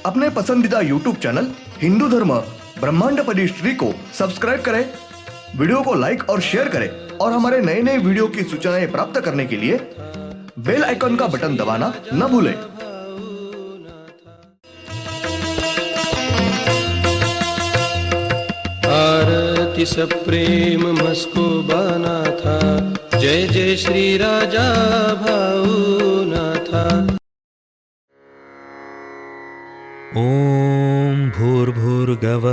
अपने पसंदीदा YouTube channel Hindu धर्म ब्रह्मांडपदी श्री को सब्सक्राइब करें, वीडियो को लाइक और शेयर करें और हमारे नए नए वीडियो की सूचनाएं प्राप्त करने के लिए बेल आइकन का बटन दबाना न भूलें। आरती सप्रेम मस्को बना था, जय जय श्री राजा भाऊनाथा। ओम भूर्भुर्गव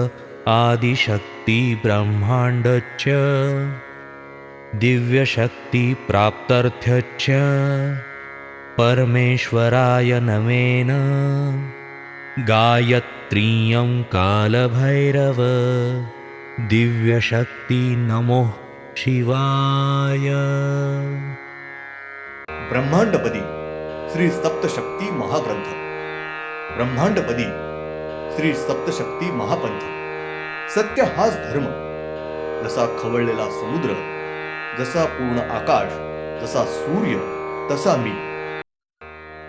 आदिशक्ति ब्रह्मांडच्च दिव्यशक्ति प्राप्त्यर्थच्च परमेश्वराय नमेन गायत्रीयं कालभैरव दिव्यशक्ति नमो शिवाय। ब्रह्मांडपदी श्री सप्तशक्ती महाग्रंथ, ब्रह्मांडपदी श्री सप्तशक्ती महापंथ। सत्य हाच धर्म, जसा खवळलेला समुद्र, जसा पूर्ण आकाश, जसा सूर्य, तसा मी।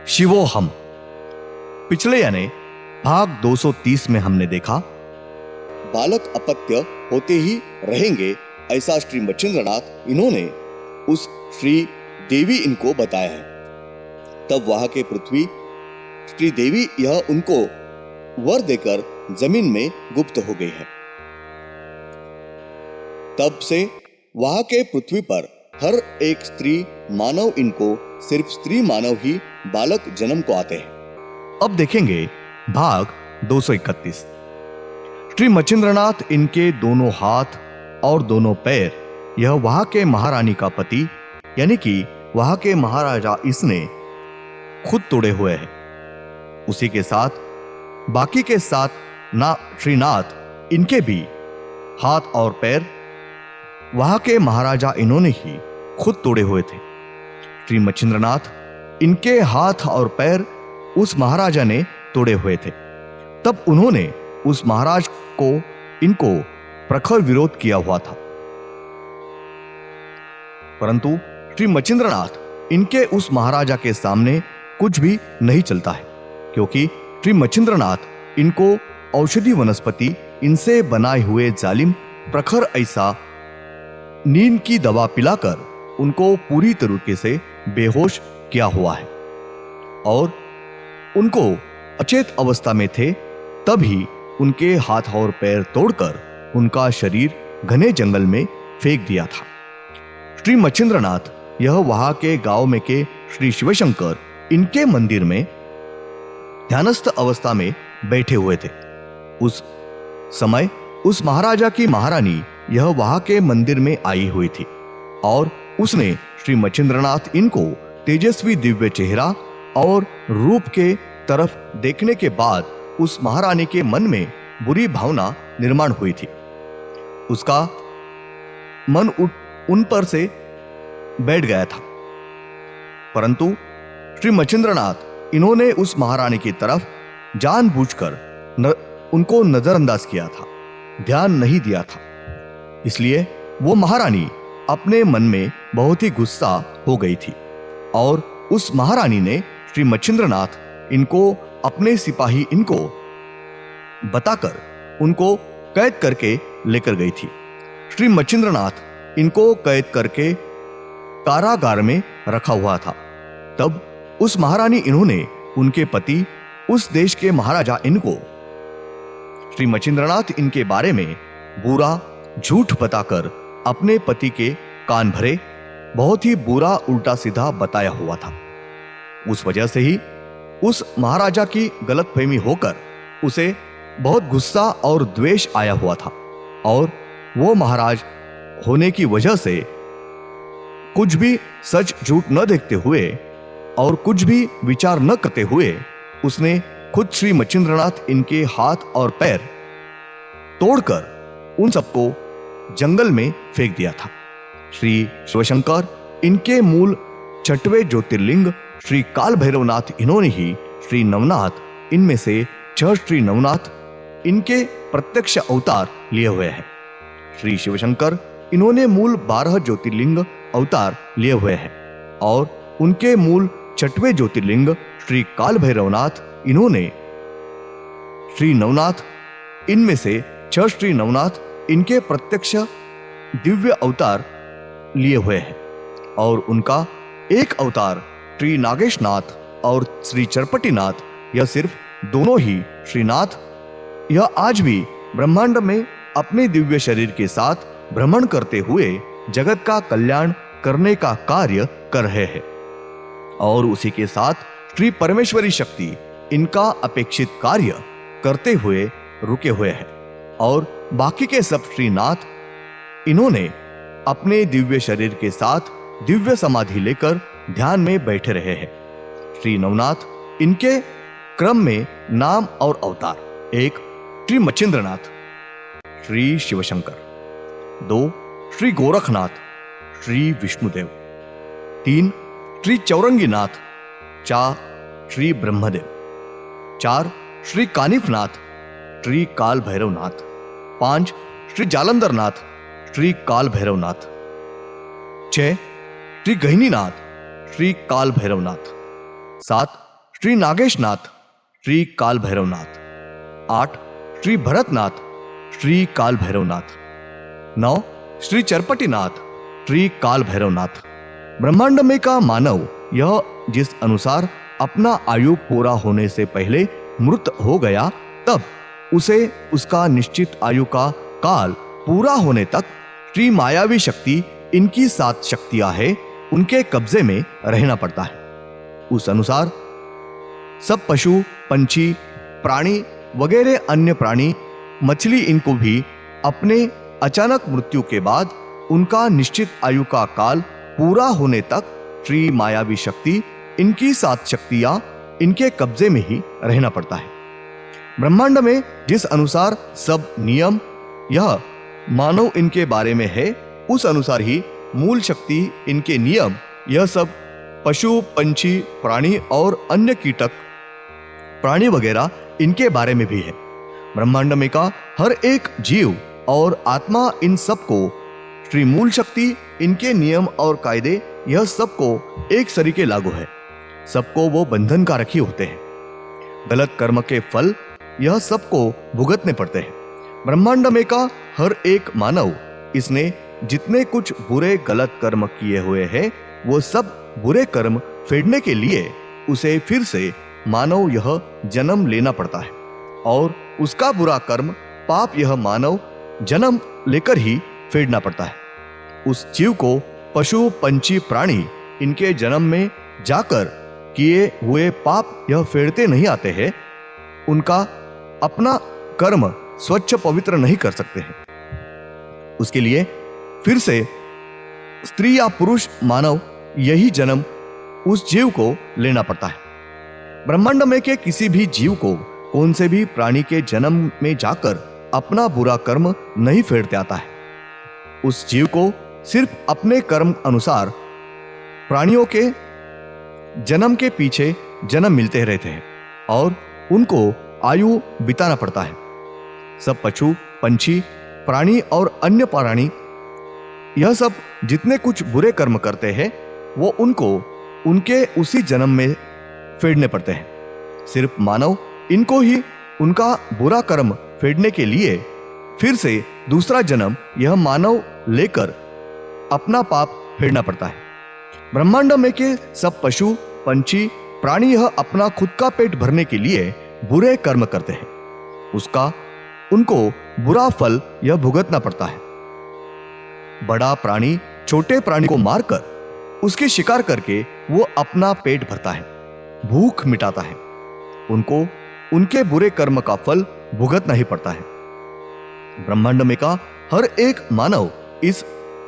शिवो हम। पिछले यानी भाग 230 में हमने देखा बालक अपत्य होते ही रहेंगे ऐसा श्री मच्छिंद्रनाथ इन्होंने उस श्री देवी इनको बताया है। तब वहां के पृथ्वी श्री देवी यह उनको वर देकर जमीन में गुप्त हो गई है। तब से वहां के पृथ्वी पर हर एक स्त्री मानव इनको सिर्फ स्त्री मानव ही बालक जन्म को आते हैं। अब देखेंगे भाग 231। श्री मच्छिंद्रनाथ इनके दोनों हाथ और दोनों पैर यह वहां के महारानी का पति यानी कि वहां के महाराजा इसने खुद तोड़े हुए हैं। उसी के साथ बाकी के 7 श्रीनाथ इनके भी हाथ और पैर वहां के महाराजा इन्होंने ही खुद तोड़े हुए थे। श्री मच्छिंद्रनाथ इनके हाथ और पैर उस महाराजा ने तोड़े हुए थे। तब उन्होंने उस महाराज को इनको प्रखर विरोध किया हुआ था, परंतु श्री मच्छिंद्रनाथ इनके उस महाराजा के सामने कुछ भी नहीं चलता है, क्योंकि श्री मच्छिंद्रनाथ इनको औषधि वनस्पति इनसे बनाए हुए जालिम प्रखर ऐसा नींद की दवा पिलाकर उनको पूरी तरीके से बेहोश किया हुआ है और उनको अचेत अवस्था में थे। तभी उनके हाथ और पैर तोड़कर उनका शरीर घने जंगल में फेंक दिया था। श्री मच्छिंद्रनाथ यह वहां के गांव में के श्री शिवशंकर इनके मंदिर में ध्यानस्थ अवस्था में बैठे हुए थे। उस समय उस महाराजा की महारानी यह वहां के मंदिर में आई हुई थी और उसने श्री मच्छिंद्रनाथ इनको तेजस्वी दिव्य चेहरा और रूप के तरफ देखने के बाद उस महारानी के मन में बुरी भावना निर्माण हुई थी। उसका मन उन पर से बैठ गया था, परंतु श्री मच्छिंद्रनाथ इन्होंने उस महारानी की तरफ जानबूझकर उनको नजरअंदाज किया था, ध्यान नहीं दिया था। इसलिए वो महारानी अपने मन में बहुत ही गुस्सा हो गई थी और उस महारानी ने श्री मच्छिंद्रनाथ इनको अपने सिपाही इनको बताकर उनको कैद करके लेकर गई थी। श्री मच्छिंद्रनाथ इनको कैद करके कारागार में रखा हुआ था। तब उस महारानी इन्होंने उनके पति उस देश के महाराजा इनको श्री मच्छिंद्रनाथ इनके बारे में बुरा झूठ बताकर अपने पति के कान भरे बहुत ही बुरा उल्टा सीधा बताया हुआ था। उस वजह से ही उस महाराजा की गलतफहमी होकर उसे बहुत गुस्सा और द्वेष आया हुआ था और वो महाराज होने की वजह से कुछ भी सच झूठ न देखते हुए और कुछ भी विचार न करते हुए उसने खुद श्री मच्छिंद्रनाथ इनके हाथ और पैर तोड़कर उन सबको जंगल में फेंक दिया था। श्री शिवशंकर इनके मूल 6वें ज्योतिर्लिंग श्री काल भैरवनाथ इन्होंने ही श्री नवनाथ इनमें से 6 श्री नवनाथ इनके प्रत्यक्ष अवतार लिए हुए हैं। श्री शिवशंकर इन्होंने मूल 12 ज्योतिर्लिंग अवतार लिए हुए हैं और उनके मूल 6वें ज्योतिर्लिंग श्री काल भैरवनाथ इन्होंने श्री नवनाथ, इनमें से 6 श्री नवनाथ इनके प्रत्यक्ष दिव्य अवतार लिए हुए हैं और उनका एक अवतार श्री नागेशनाथ और श्री चरपटीनाथ, यह सिर्फ दोनों ही श्रीनाथ, यह आज भी ब्रह्मांड में अपने दिव्य शरीर के साथ भ्रमण करते हुए जगत का कल्याण करने का कार्य कर रहे हैं और उसी के साथ श्री परमेश्वरी शक्ति इनका अपेक्षित कार्य करते हुए रुके हुए हैं और बाकी के सब श्रीनाथ इन्होंने अपने दिव्य शरीर के साथ दिव्य समाधि लेकर ध्यान में बैठे रहे हैं। श्री नवनाथ इनके क्रम में नाम और अवतार: 1 श्री मच्छिंद्रनाथ, श्री शिवशंकर, 2 श्री गोरखनाथ, श्री विष्णुदेव, 3 श्री चौरंगीनाथ, 4 श्री ब्रह्मदेव, 4 श्री कानिफनाथ, श्री काल भैरवनाथ, 5 श्री जालंधरनाथ, श्री काल भैरवनाथ, 6 श्री गहिनीनाथ, श्री काल भैरवनाथ, 7 श्री नागेशनाथ, श्री काल भैरवनाथ, 8 श्री भरतनाथ, श्री काल भैरवनाथ, 9 श्री चरपटीनाथ, श्री काल भैरवनाथ। ब्रह्मांड में का मानव यह जिस अनुसार अपना आयु पूरा होने से पहले मृत हो गया, तब उसे उसका निश्चित आयु का काल पूरा होने तक श्री मायावी शक्ति, इनकी 7 शक्तियां है, उनके कब्जे में रहना पड़ता है। उस अनुसार सब पशु, पंछी, प्राणी वगैरह अन्य प्राणी, मछली, इनको भी अपने अचानक मृत्यु के बाद उनका निश्चित आयु का काल पूरा होने तक श्री मायावी शक्ति, इनकी 7 शक्तियां इनके कब्जे में ही रहना पड़ता है। ब्रह्मांड में जिस अनुसार सब नियम यह मानव इनके बारे में है, उस अनुसार ही मूल शक्ति, इनके नियम यह सब पशु, पंछी, प्राणी और अन्य कीटक, प्राणी वगैरह इनके बारे में भी है। ब्रह्मांड में का हर एक जीव और आत्मा, इन सबको श्री मूल शक्ति, इनके नियम और कायदे यह सबको एक सरीके लागू है। सबको वो बंधनकारक ही होते हैं। गलत कर्म के फल यह सबको भुगतने पड़ते हैं। ब्रह्मांड में का हर एक मानव, इसने जितने कुछ बुरे गलत कर्म किए हुए हैं, वो सब बुरे कर्म फेरने के लिए उसे फिर से मानव यह जन्म लेना पड़ता है और उसका बुरा कर्म, पाप यह मानव जन्म लेकर ही फेरना पड़ता है। उस जीव को पशु, पंछी, प्राणी इनके जन्म में जाकर किए हुए पाप यह फेरते नहीं आते हैं। उनका अपना कर्म स्वच्छ पवित्र नहीं कर सकते हैं। उसके लिए फिर से स्त्री या पुरुष मानव यही जन्म उस जीव को लेना पड़ता है। ब्रह्मांड में के किसी भी जीव को कौन से भी प्राणी के जन्म में जाकर अपना बुरा कर्म नहीं फेरते आता है। उस जीव को सिर्फ अपने कर्म अनुसार प्राणियों के जन्म के पीछे जन्म मिलते रहते हैं और उनको आयु बिताना पड़ता है। सब पशु, पंछी, प्राणी और अन्य प्राणी यह सब जितने कुछ बुरे कर्म करते हैं, वो उनको उनके उसी जन्म में फेरने पड़ते हैं। सिर्फ मानव इनको ही उनका बुरा कर्म फेरने के लिए फिर से दूसरा जन्म यह मानव लेकर अपना पाप फेरना पड़ता है। ब्रह्मांड में के सब पशु, पंछी, प्राणी यह अपना खुद का पेट भरने के लिए बुरे कर्म करते हैं। उसका उनको बुरा फल यह भुगतना पड़ता है। बड़ा प्राणी छोटे प्राणी को मारकर उसके शिकार करके वो अपना पेट भरता है, भूख मिटाता है। उनको उनके बुरे कर्म का फल भुगतना ही पड़ता है। ब्रह्मांड में का हर एक मानव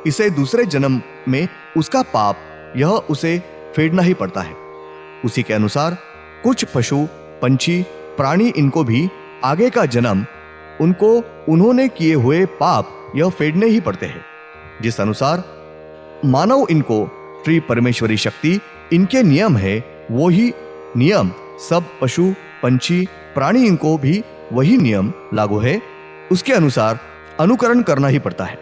इसे दूसरे जन्म में उसका पाप यह उसे फेरना ही पड़ता है। उसी के अनुसार कुछ पशु, पंछी, प्राणी इनको भी आगे का जन्म उनको उन्होंने किए हुए पाप यह फेरने ही पड़ते हैं। जिस अनुसार मानव इनको श्री परमेश्वरी शक्ति इनके नियम है, वो ही नियम सब पशु, पंछी, प्राणी इनको भी वही नियम लागू है। उसके अनुसार अनुकरण करना ही पड़ता है।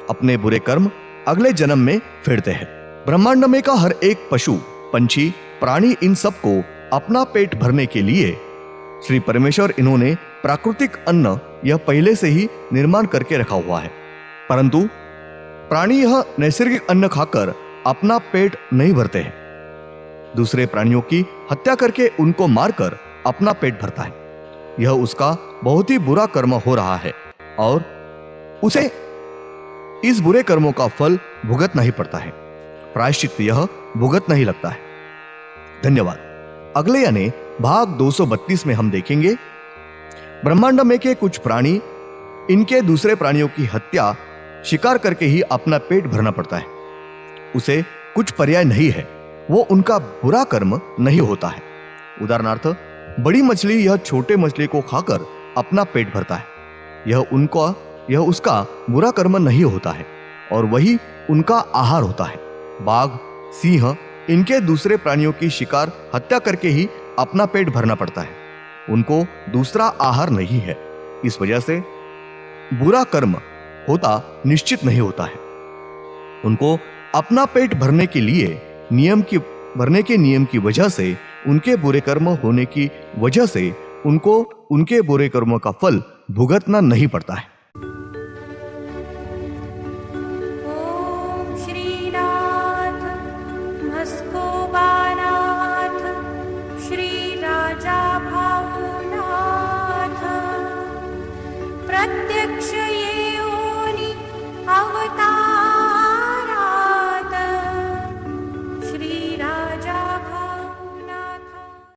अपने बुरे कर्म अगले जन्म में फेरते हैं। ब्रह्मांड में का हर एक पशु, पंछी, प्राणी इन सबको अपना पेट भरने के लिए श्री परमेश्वर इन्होंने प्राकृतिक अन्न यह पहले से ही निर्माण करके रखा हुआ है, परंतु प्राणी यह नैसर्गिक अन्न खाकर अपना पेट नहीं भरते हैं। दूसरे प्राणियों की हत्या करके उनको मारकर अपना पेट भरता है। यह उसका बहुत ही बुरा कर्म हो रहा है और उसे इस बुरे कर्मों का फल भुगतना ही पड़ता है। प्रायश्चित यह भुगतना ही लगता है। धन्यवाद। अगले यानी भाग 232 में हम देखेंगे ब्रह्मांड में के कुछ प्राणी इनके दूसरे प्राणियों की हत्या शिकार करके ही अपना पेट भरना पड़ता है। उसे कुछ पर्याय नहीं है, वो उनका बुरा कर्म नहीं होता है। उदाहरणार्थ, बड़ी मछली यह छोटे मछली को खाकर अपना पेट भरता है। यह उसका बुरा कर्म नहीं होता है और वही उनका आहार होता है। बाघ, सिंह इनके दूसरे प्राणियों की शिकार हत्या करके ही अपना पेट भरना पड़ता है। उनको दूसरा आहार नहीं है। इस वजह से बुरा कर्म होता निश्चित नहीं होता है। उनको अपना पेट भरने के नियम की वजह से, उनके बुरे कर्म होने की वजह से उनको उनके बुरे कर्मों का फल भुगतना नहीं पड़ता है। ओम श्रीनाथ भस्कोबानाथ श्री राजा भावनाथ प्रत्यक्ष